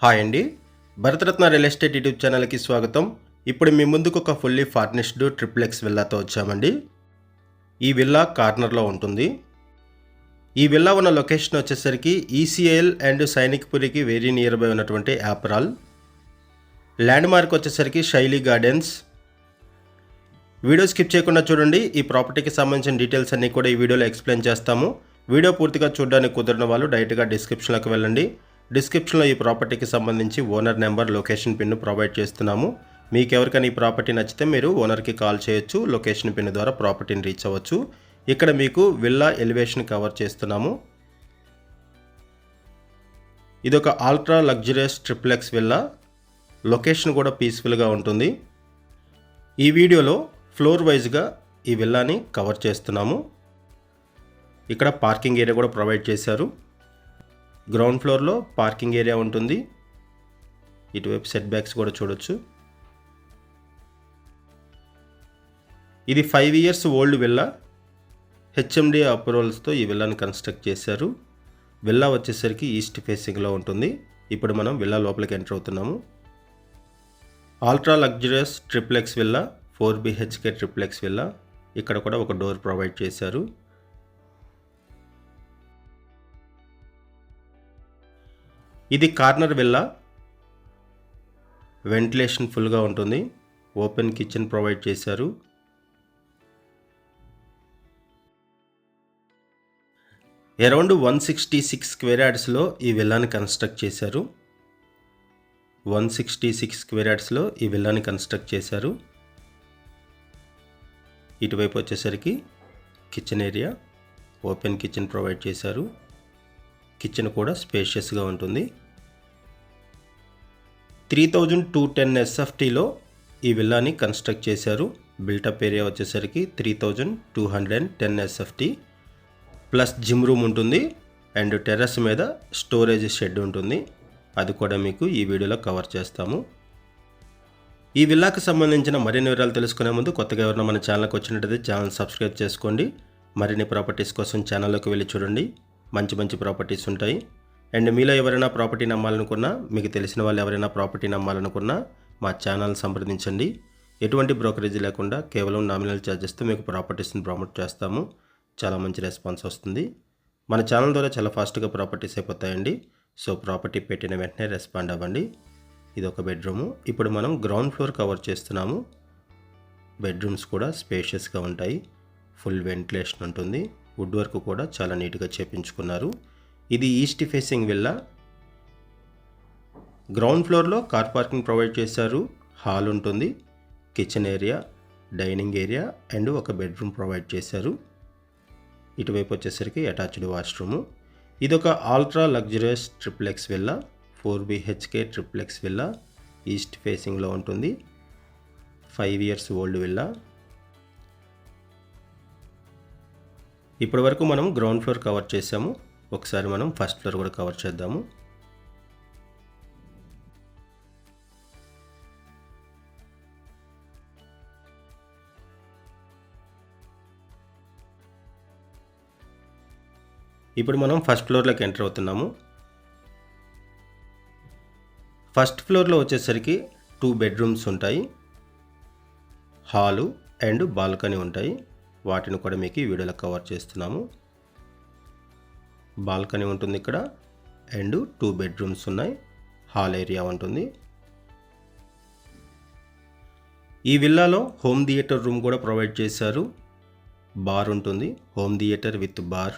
Hi అండి. Bharat Ratna real estate YouTube ఛానల్కి స్వాగతం. ఇప్పుడు మీ ముందుకు ఒక ఫుల్లీ ఫర్నిష్డ్ ట్రిప్లెక్స్ విల్లాతో వచ్చామండి. ఈ విల్లా కార్నర్లో ఉంటుంది. ఈ విల్లా ఉన్న లొకేషన్ వచ్చేసరికి ఈసీఎల్ అండ్ సైనిక్పురికి వెరీ నియర్ బై ఉన్నటువంటి యాప్రాల్. ల్యాండ్ మార్క్ వచ్చేసరికి శైలి గార్డెన్స్. వీడియో స్కిప్ చేయకుండా చూడండి. ఈ ప్రాపర్టీకి సంబంధించిన డీటెయిల్స్ అన్నీ కూడా ఈ వీడియోలో ఎక్స్ప్లెయిన్ చేస్తాము. వీడియో పూర్తిగా చూడడానికి కుదిరిన వాళ్ళు డైరెక్ట్గా డిస్క్రిప్షన్లోకి వెళ్ళండి. డిస్క్రిప్షన్లో ఈ ప్రాపర్టీకి సంబంధించి owner number, location pin provide చేస్తున్నాము. మీకు ఎవరికైనా ఈ ప్రాపర్టీ నచ్చితే మీరు ఓనర్కి కాల్ చేయొచ్చు. లొకేషన్ పిన్ ద్వారా ప్రాపర్టీని రీచ్ అవ్వచ్చు. ఇక్కడ మీకు విల్లా ఎలివేషన్ కవర్ చేస్తున్నాము. ఇదొక ultra luxurious triplex villa. Location కూడా పీస్ఫుల్గా ఉంటుంది. ఈ వీడియోలో ఫ్లోర్ వైజ్గా ఈ విల్లాని కవర్ చేస్తున్నాము. ఇక్కడ పార్కింగ్ ఏరియా కూడా ప్రొవైడ్ చేశారు. గ్రౌండ్ ఫ్లోర్లో పార్కింగ్ ఏరియా ఉంటుంది. ఇటువైపు సెట్ బ్యాక్స్ కూడా చూడొచ్చు. ఇది 5 years ఓల్డ్ విల్లా. హెచ్ఎండి అప్రూవల్స్తో ఈ విల్లాని కన్స్ట్రక్ట్ చేశారు. విల్లా వచ్చేసరికి ఈస్ట్ ఫేసింగ్లో ఉంటుంది. ఇప్పుడు మనం విల్లా లోపలికి ఎంటర్ అవుతున్నాము. Ultra luxurious triplex villa, 4 BHK triplex villa. ఇక్కడ కూడా ఒక డోర్ ప్రొవైడ్ చేశారు. ఇది కార్నర్ విల్లా. వెంటిలేషన్ ఫుల్గా ఉంటుంది. ఓపెన్ కిచెన్ ప్రొవైడ్ చేశారు. అరౌండ్ 166 స్క్వేర్ యార్డ్స్లో ఈ విల్లాని కన్స్ట్రక్ట్ చేశారు. 166 స్క్వేర్ యార్డ్స్లో ఈ విల్లాని కన్స్ట్రక్ట్ చేశారు. ఇటువైపు వచ్చేసరికి kitchen area, open kitchen provide చేశారు. కిచెన్ కూడా స్పేషియస్గా ఉంటుంది. 3210 SFTలో ఈ విల్లాని కన్స్ట్రక్ట్ చేశారు. బిల్టప్ ఏరియా వచ్చేసరికి 3210 SFT ప్లస్ జిమ్ రూమ్ ఉంటుంది. అండ్ టెర్రస్ మీద స్టోరేజ్ షెడ్ ఉంటుంది. అది కూడా మీకు ఈ వీడియోలో కవర్ చేస్తాము. ఈ విల్లాకి సంబంధించిన మరిన్ని వివరాలు తెలుసుకునే ముందు కొత్తగా ఎవరైనా మన ఛానల్కి వచ్చినట్టయితే ఛానల్ సబ్స్క్రైబ్ చేసుకోండి. మరిన్ని ప్రాపర్టీస్ కోసం ఛానల్లోకి వెళ్ళి చూడండి. మంచి ప్రాపర్టీస్ ఉంటాయి. అండ్ మీలో ఎవరైనా ప్రాపర్టీ నమ్మాలనుకున్నా, మీకు తెలిసిన వాళ్ళు ఎవరైనా ప్రాపర్టీ నమ్మాలనుకున్నా మా ఛానల్ సంప్రదించండి. ఎటువంటి బ్రోకరేజ్ లేకుండా కేవలం నామినల్ ఛార్జెస్తో మీకు ప్రాపర్టీస్ని ప్రమోట్ చేస్తాము. చాలా మంచి రెస్పాన్స్ వస్తుంది. మన ఛానల్ ద్వారా చాలా ఫాస్ట్గా ప్రాపర్టీస్ అయిపోతాయండి. సో ప్రాపర్టీ పెట్టిన వెంటనే రెస్పాండ్ అవ్వండి. ఇది ఒక బెడ్రూము. ఇప్పుడు మనం గ్రౌండ్ ఫ్లోర్ కవర్ చేస్తున్నాము. బెడ్రూమ్స్ కూడా స్పేషియస్గా ఉంటాయి. ఫుల్ వెంటిలేషన్ ఉంటుంది. వుడ్ వర్క్ కూడా చాలా నీట్గా చేపించుకున్నారు. ఇది ఈస్ట్ ఫేసింగ్ విల్లా. గ్రౌండ్ ఫ్లోర్లో కార్ పార్కింగ్ ప్రొవైడ్ చేశారు. హాల్ ఉంటుంది. Kitchen area, dining area and ఒక బెడ్రూమ్ ప్రొవైడ్ చేశారు. ఇటువైపు వచ్చేసరికి అటాచ్డ్ వాష్రూము. ఇది ఒక ultra luxurious triplex villa, 4 BHK triplex villa. East ఫేసింగ్లో ఉంటుంది. 5 years ఓల్డ్ విల్లా. ఇప్పటి వరకు మనం గ్రౌండ్ ఫ్లోర్ కవర్ చేసాము. ఒకసారి మనం ఫస్ట్ ఫ్లోర్ కూడా కవర్ చేద్దాము. ఇప్పుడు మనం ఫస్ట్ ఫ్లోర్లోకి ఎంటర్ అవుతున్నాము. ఫస్ట్ ఫ్లోర్లో వచ్చేసరికి 2 bedrooms ఉంటాయి. హాలు అండ్ బాల్కనీ ఉంటాయి. వాటిని కూడా మీకు ఈ వీడియోలో కవర్ చేస్తున్నాము. బాల్కనీ ఉంటుంది ఇక్కడ అండ్ 2 bedrooms ఉన్నాయి. హాల్ ఏరియా ఉంటుంది. ఈ విల్లాలో హోమ్ థియేటర్ రూమ్ కూడా ప్రొవైడ్ చేశారు. బార్ ఉంటుంది. Home theatre with bar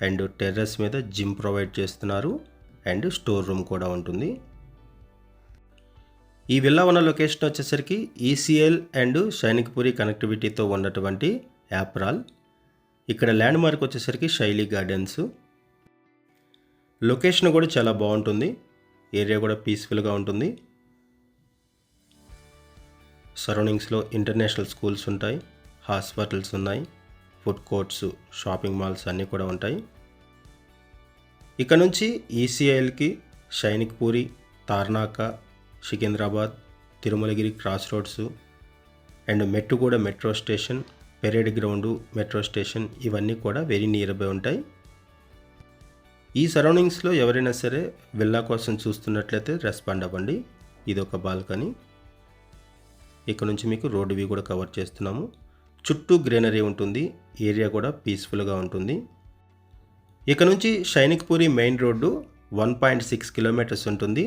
and terrace మీద జిమ్ ప్రొవైడ్ చేస్తున్నారు. అండ్ స్టోర్ రూమ్ కూడా ఉంటుంది. ఈ విల్లా ఉన్న లొకేషన్ వచ్చేసరికి ఈసీఎల్ అండ్ సైనిక్పురి కనెక్టివిటీతో ఉన్నటువంటి యాప్రాల్. ఇక్కడ ల్యాండ్ మార్క్ వచ్చేసరికి శైలి గార్డెన్స్. లొకేషన్ కూడా చాలా బాగుంటుంది. ఏరియా కూడా పీస్ఫుల్గా ఉంటుంది. సరౌండింగ్స్లో ఇంటర్నేషనల్ స్కూల్స్ ఉంటాయి. హాస్పిటల్స్ ఉన్నాయి. ఫుడ్ కోర్ట్స్, షాపింగ్ మాల్స్ అన్నీ కూడా ఉంటాయి. ఇక్కడ నుంచి ఈసీఐఎల్కి Sainikpuri, Tarnaka, Secunderabad, Tirumalagiri cross roads and Mettuguda metro station, parade ground metro station ఇవన్నీ కూడా వెరీ నియర్ బై ఉంటాయి. ఈ సరౌండింగ్స్లో ఎవరైనా సరే విల్లా కోసం చూస్తున్నట్లయితే రెస్పాండ్ అవ్వండి. ఇది ఒక బాల్కనీ. ఇక్కడ నుంచి మీకు రోడ్ వ్యూ కూడా కవర్ చేస్తున్నాము. చుట్టూ గ్రీనరీ ఉంటుంది. ఏరియా కూడా పీస్ఫుల్గా ఉంటుంది. ఇక్కడ నుంచి సైనిక్పూరి మెయిన్ రోడ్డు 1.6 కిలోమీటర్స్ ఉంటుంది.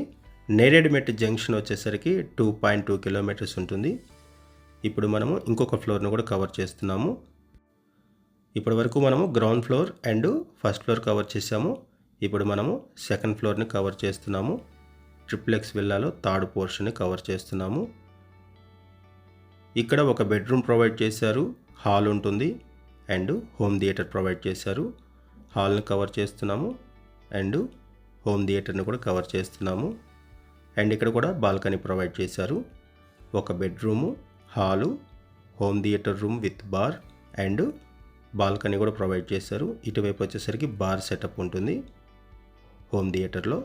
నేరేడ్మెట్ జంక్షన్ వచ్చేసరికి 2.2 కిలోమీటర్స్ ఉంటుంది. ఇప్పుడు మనము ఇంకొక ఫ్లోర్ను కూడా కవర్ చేస్తున్నాము. ఇప్పటి వరకు మనము ground floor and first floor cover చేసాము. ఇప్పుడు మనము సెకండ్ ఫ్లోర్ని కవర్ చేస్తున్నాము. ట్రిప్లెక్స్ విల్లాలో థర్డ్ పోర్షన్ని కవర్ చేస్తున్నాము. ఇక్కడ ఒక బెడ్రూమ్ ప్రొవైడ్ చేశారు. హాల్ ఉంటుంది అండ్ హోమ్ థియేటర్ ప్రొవైడ్ చేశారు. హాల్ని కవర్ చేస్తున్నాము అండ్ హోమ్ థియేటర్ని కూడా కవర్ చేస్తున్నాము. అండ్ ఇక్కడ కూడా బాల్కనీ ప్రొవైడ్ చేశారు. ఒక bedroom, hall, home theatre room with bar and balcony కూడా ప్రొవైడ్ చేశారు. ఇటువైపు వచ్చేసరికి బార్ సెటప్ ఉంటుంది హోమ్ థియేటర్లో.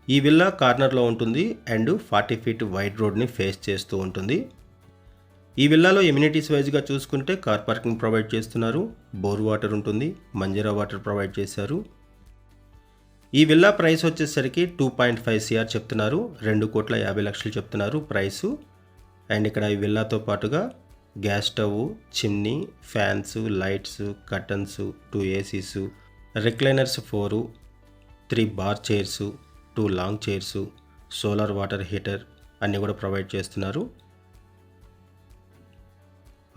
ఈ విల్లా కార్నర్లో ఉంటుంది అండ్ 40 ఫీట్ వైడ్ రోడ్ని ఫేస్ చేస్తూ ఉంటుంది. ఈ విల్లాలో ఎమ్యూనిటీస్ వైజ్గా చూసుకుంటే కార్ పార్కింగ్ ప్రొవైడ్ చేస్తున్నారు. బోర్ వాటర్ ఉంటుంది. మంజీరా వాటర్ ప్రొవైడ్ చేశారు. ఈ విల్లా ప్రైస్ వచ్చేసరికి 2.5 CR చెప్తున్నారు. 2,50,00,000 చెప్తున్నారు ప్రైసు. అండ్ ఇక్కడ ఈ విల్లాతో పాటుగా gas stove, chimney, fans, lights, curtains, 2 ACs, recliners 4, 3 bar chairs, 2 long chairs, solar water heater అన్నీ కూడా ప్రొవైడ్ చేస్తున్నారు.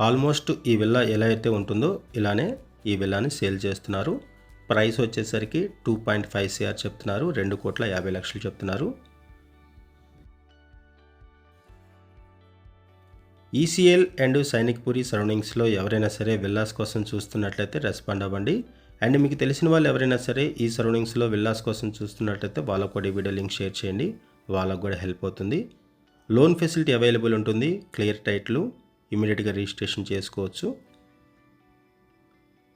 ఆల్మోస్ట్ ఈ విల్లా ఎలా అయితే ఉంటుందో ఇలానే ఈ విల్లాని సేల్ చేస్తున్నారు. ప్రైస్ వచ్చేసరికి 2.5 CR చెప్తున్నారు. 2,50,00,000 చెప్తున్నారు. ఈసీఎల్ అండ్ సైనిక్పూరి సరౌండింగ్స్లో ఎవరైనా సరే విల్లాస్ కోసం చూస్తున్నట్లయితే రెస్పాండ్ అవ్వండి. అండ్ మీకు తెలిసిన వాళ్ళు ఎవరైనా సరే ఈ సరౌండింగ్స్లో విల్లాస్ కోసం చూస్తున్నట్లయితే వాళ్ళకు కూడా ఈ వీడియో లింక్ షేర్ చేయండి. వాళ్ళకు కూడా హెల్ప్ అవుతుంది. లోన్ ఫెసిలిటీ అవైలబుల్ ఉంటుంది. క్లియర్ టైటిల్, ఇమీడియట్గా రిజిస్ట్రేషన్ చేసుకోవచ్చు.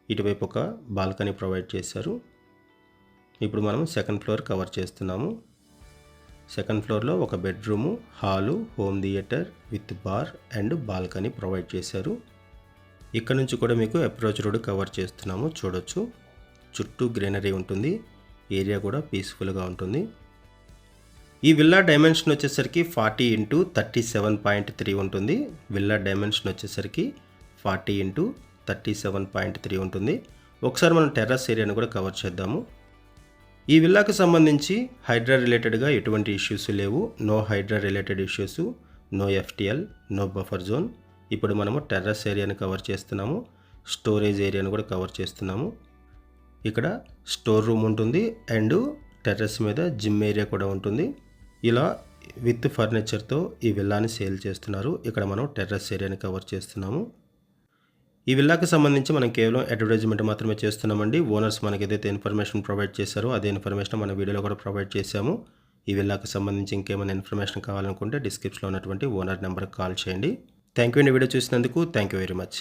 ఇటువైపు ఒక బాల్కనీ ప్రొవైడ్ చేశారు. ఇప్పుడు మనం సెకండ్ ఫ్లోర్ కవర్ చేస్తున్నాము. సెకండ్ ఫ్లోర్లో ఒక bedroom, hall, home theatre with bar and balcony provide చేశారు. ఇక్కడ నుంచి కూడా మీకు అప్రోచ్ రోడ్ కవర్ చేస్తున్నాము. చూడొచ్చు, చుట్టూ గ్రీనరీ ఉంటుంది. ఏరియా కూడా పీస్ఫుల్గా ఉంటుంది. ఈ విల్లా డైమెన్షన్ వచ్చేసరికి 40 × 37.3 ఉంటుంది. విల్లా డైమెన్షన్ వచ్చేసరికి 40 × 37.3 ఉంటుంది. ఒకసారి మనం టెర్రస్ ఏరియాను కూడా కవర్ చేద్దాము. ఈ విల్లాకు సంబంధించి హైడ్రా రిలేటెడ్గా ఎటువంటి ఇష్యూస్ లేవు. No Hydraa related issues, no FTL, no buffer zone. ఇప్పుడు మనము టెర్రస్ ఏరియాను కవర్ చేస్తున్నాము. స్టోరేజ్ ఏరియాను కూడా కవర్ చేస్తున్నాము. ఇక్కడ స్టోర్ రూమ్ ఉంటుంది అండ్ టెర్రస్ మీద జిమ్ ఏరియా కూడా ఉంటుంది. ఇలా విత్ ఫర్నిచర్తో ఈ విల్లాని సేల్ చేస్తున్నారు. ఇక్కడ మనం టెర్రస్ ఏరియాని కవర్ చేస్తున్నాము. ఈ విల్లాకి సంబంధించి మనం కేవలం అడ్వర్టైజ్మెంట్ మాత్రమే చేస్తున్నామండి. ఓనర్స్ మనకి ఏదైతే ఇన్ఫర్మేషన్ ప్రొవైడ్ చేశారో అదే ఇన్ఫర్మేషన్ మన వీడియోలో కూడా ప్రొవైడ్ చేశాము. ఈ విల్లాకి సంబంధించి ఇంకేమైనా ఇన్ఫర్మేషన్ కావాలనుకుంటే డిస్క్రిప్షన్లో ఉన్నటువంటి ఓనర్ నెంబర్కి కాల్ చేయండి. థ్యాంక్ యూ అండి వీడియో చూసినందుకు. Thank you very much.